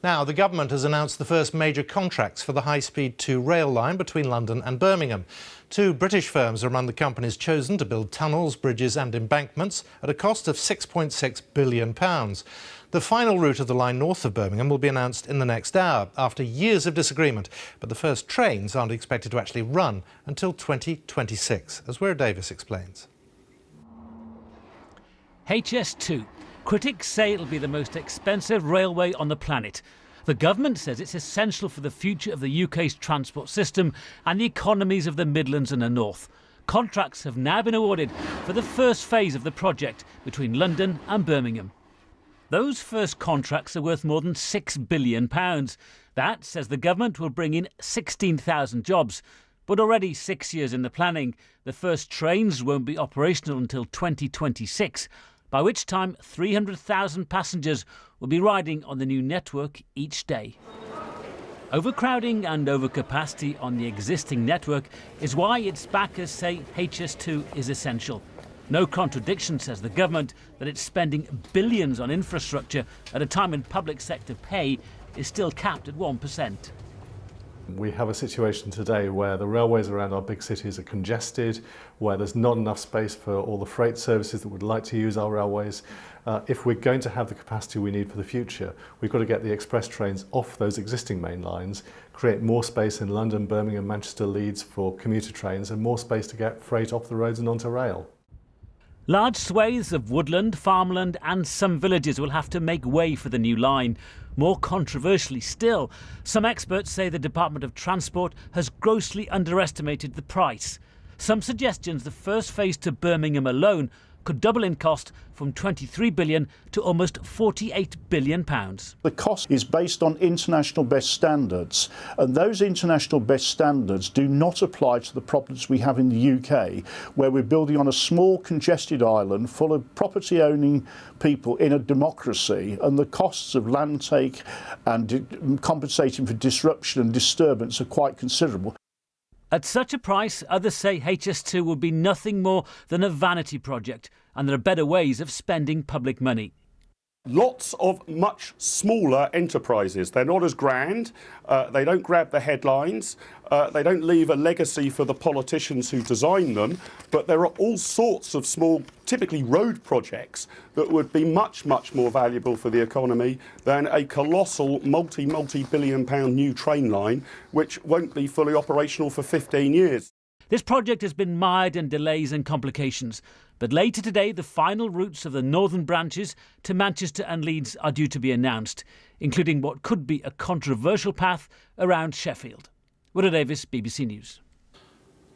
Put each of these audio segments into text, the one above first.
Now, the government has announced the first major contracts for the high-speed 2 rail line between London and Birmingham. 2 British firms are among the companies chosen to build tunnels, bridges and embankments at a cost of £6.6 billion. The final route of the line north of Birmingham will be announced in the next hour, after years of disagreement. But the first trains aren't expected to actually run until 2026, as Weir Davis explains. HS2. Critics say it'll be the most expensive railway on the planet. The government says it's essential for the future of the UK's transport system and the economies of the Midlands and the North. Contracts have now been awarded for the first phase of the project between London and Birmingham. Those first contracts are worth more than £6 billion. That, says the government, will bring in 16,000 jobs. But already 6 years in the planning, the first trains won't be operational until 2026. By which time 300,000 passengers will be riding on the new network each day. Overcrowding and overcapacity on the existing network is why its backers say HS2 is essential. No contradiction, says the government, that it's spending billions on infrastructure at a time when public sector pay is still capped at 1%. We have a situation today where the railways around our big cities are congested, where there's not enough space for all the freight services that would like to use our railways. If we're going to have the capacity we need for the future, we've got to get the express trains off those existing main lines, create more space in London, Birmingham, Manchester, Leeds for commuter trains, and more space to get freight off the roads and onto rail. Large swathes of woodland, farmland and some villages will have to make way for the new line. More controversially still, some experts say the Department of Transport has grossly underestimated the price. Some suggestions the first phase to Birmingham alone could double in cost from £23 billion to almost £48 billion. The cost is based on international best standards, and those international best standards do not apply to the problems we have in the UK, where we're building on a small congested island full of property-owning people in a democracy, and the costs of land take and compensating for disruption and disturbance are quite considerable. At such a price, others say HS2 will be nothing more than a vanity project, and there are better ways of spending public money. Lots of much smaller enterprises. They're not as grand, they don't grab the headlines, they don't leave a legacy for the politicians who design them, but there are all sorts of small, typically road projects, that would be much, much more valuable for the economy than a colossal multi-billion pound new train line, which won't be fully operational for 15 years. This project has been mired in delays and complications, but later today the final routes of the northern branches to Manchester and Leeds are due to be announced, including what could be a controversial path around Sheffield. Weir Davis, BBC News.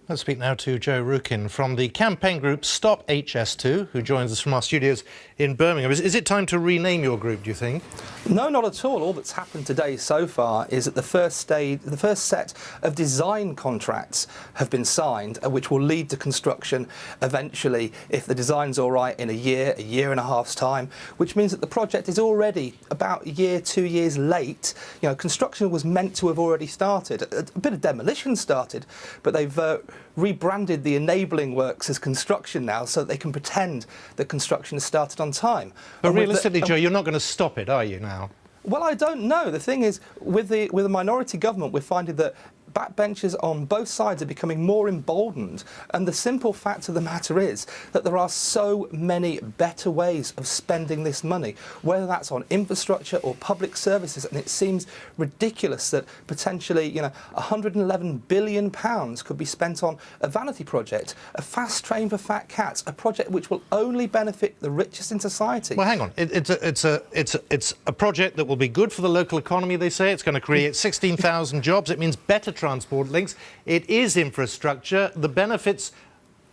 Let's speak now to Joe Rukin from the campaign group Stop HS2, who joins us from our studios in Birmingham. Is it time to rename your group, do you think? No, not at all. All that's happened today so far is that the first set of design contracts have been signed, which will lead to construction eventually, if the design's all right, in a year and a half's time, which means that the project is already about a year, 2 years late. You know, construction was meant to have already started. A bit of demolition started, but they've rebranded the enabling works as construction now, so that they can pretend that construction has started on time. But realistically, Joe, you're not going to stop it, are you now? Well, I don't know. The thing is, with a minority government, we're finding that backbenchers on both sides are becoming more emboldened, and the simple fact of the matter is that there are so many better ways of spending this money, whether that's on infrastructure or public services, and it seems ridiculous that potentially, £111 billion could be spent on a vanity project, a fast train for fat cats, a project which will only benefit the richest in society. Well, hang on. It's a project that will be good for the local economy, they say. It's going to create 16,000 jobs. It means better transport links. It is infrastructure. The benefits,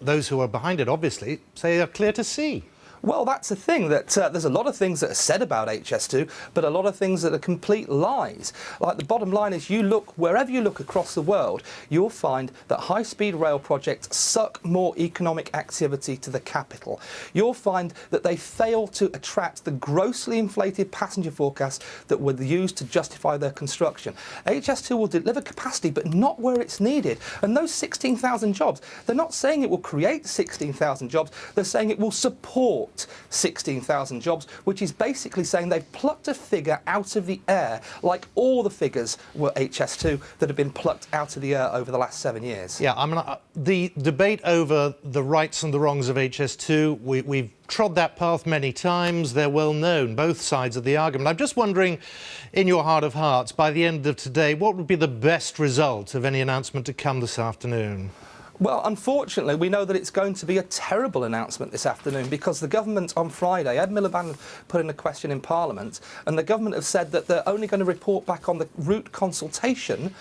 those who are behind it, obviously, say are clear to see. Well, that's the thing, that there's a lot of things that are said about HS2, but a lot of things that are complete lies. Like, the bottom line is, wherever you look across the world, you'll find that high-speed rail projects suck more economic activity to the capital. You'll find that they fail to attract the grossly inflated passenger forecasts that were used to justify their construction. HS2 will deliver capacity, but not where it's needed. And those 16,000 jobs, they're not saying it will create 16,000 jobs, they're saying it will support plucked 16,000 jobs, which is basically saying they've plucked a figure out of the air, like all the figures were HS2 that have been plucked out of the air over the last 7 years. Yeah, I mean, the debate over the rights and the wrongs of HS2, we've trod that path many times. They're well known, both sides of the argument. I'm just wondering, in your heart of hearts, by the end of today, what would be the best result of any announcement to come this afternoon? Well, unfortunately, we know that it's going to be a terrible announcement this afternoon because the government on Friday, Ed Miliband put in a question in Parliament, and the government have said that they're only going to report back on the route consultation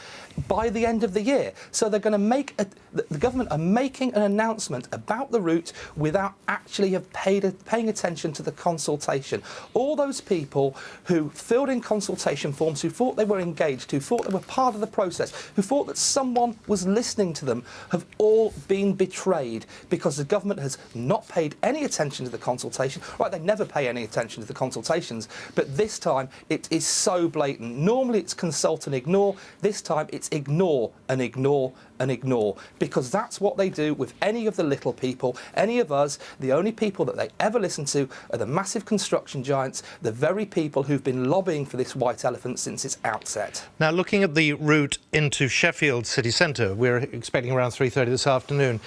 by the end of the year. So they're going to make the government are making an announcement about the route without actually paying attention to the consultation. All those people who filled in consultation forms, who thought they were engaged, who thought they were part of the process, who thought that someone was listening to them, have all been betrayed because the government has not paid any attention to the consultation. Right, they never pay any attention to the consultations, but this time it is so blatant. Normally it's consult and ignore. This time it's ignore and ignore and ignore, because that's what they do with any of the little people, any of us. The only people that they ever listen to are the massive construction giants, the very people who've been lobbying for this white elephant since its outset. Now, looking at the route into Sheffield city centre, we're expecting around 3:30 this afternoon.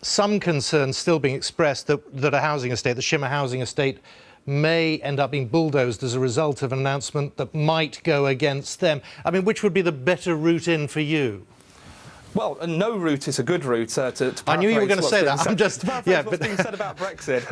Some concerns still being expressed that a housing estate, the Shimmer housing estate, may end up being bulldozed as a result of an announcement that might go against them. I mean, which would be the better route in for you? Well, no route is a good route. To I knew you were going to say that. I'm just, yeah, what's being said about Brexit.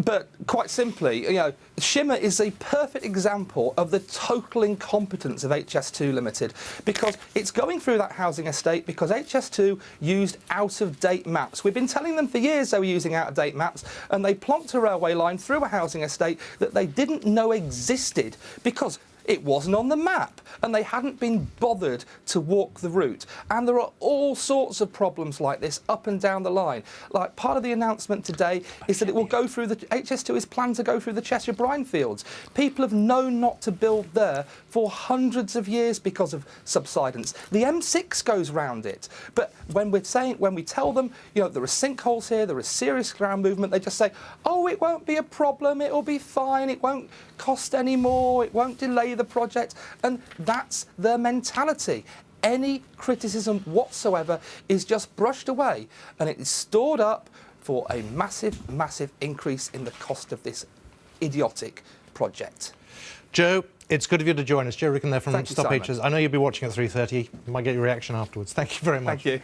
But quite simply, you know, Shimmer is a perfect example of the total incompetence of HS2 Limited, because it's going through that housing estate because HS2 used out-of-date maps. We've been telling them for years they were using out-of-date maps, and they plonked a railway line through a housing estate that they didn't know existed because it wasn't on the map and they hadn't been bothered to walk the route. And there are all sorts of problems like this up and down the line. Like, part of the announcement today is that it will go through HS2 is planned to go through the Cheshire brine fields. People have known not to build there for hundreds of years because of subsidence. The M6 goes round it. But when we tell them, you know, there are sinkholes here, there is serious ground movement, they just say, oh, it won't be a problem, it'll be fine, it won't cost any more, it won't delay the project. And that's their mentality. Any criticism whatsoever is just brushed away, and it is stored up for a massive, massive increase in the cost of this idiotic project. Joe, it's good of you to join us. Joe Rukin there from Thank you, Stop Simon. H's. I know you'll be watching at 3:30. You might get your reaction afterwards. Thank you very much. Thank you.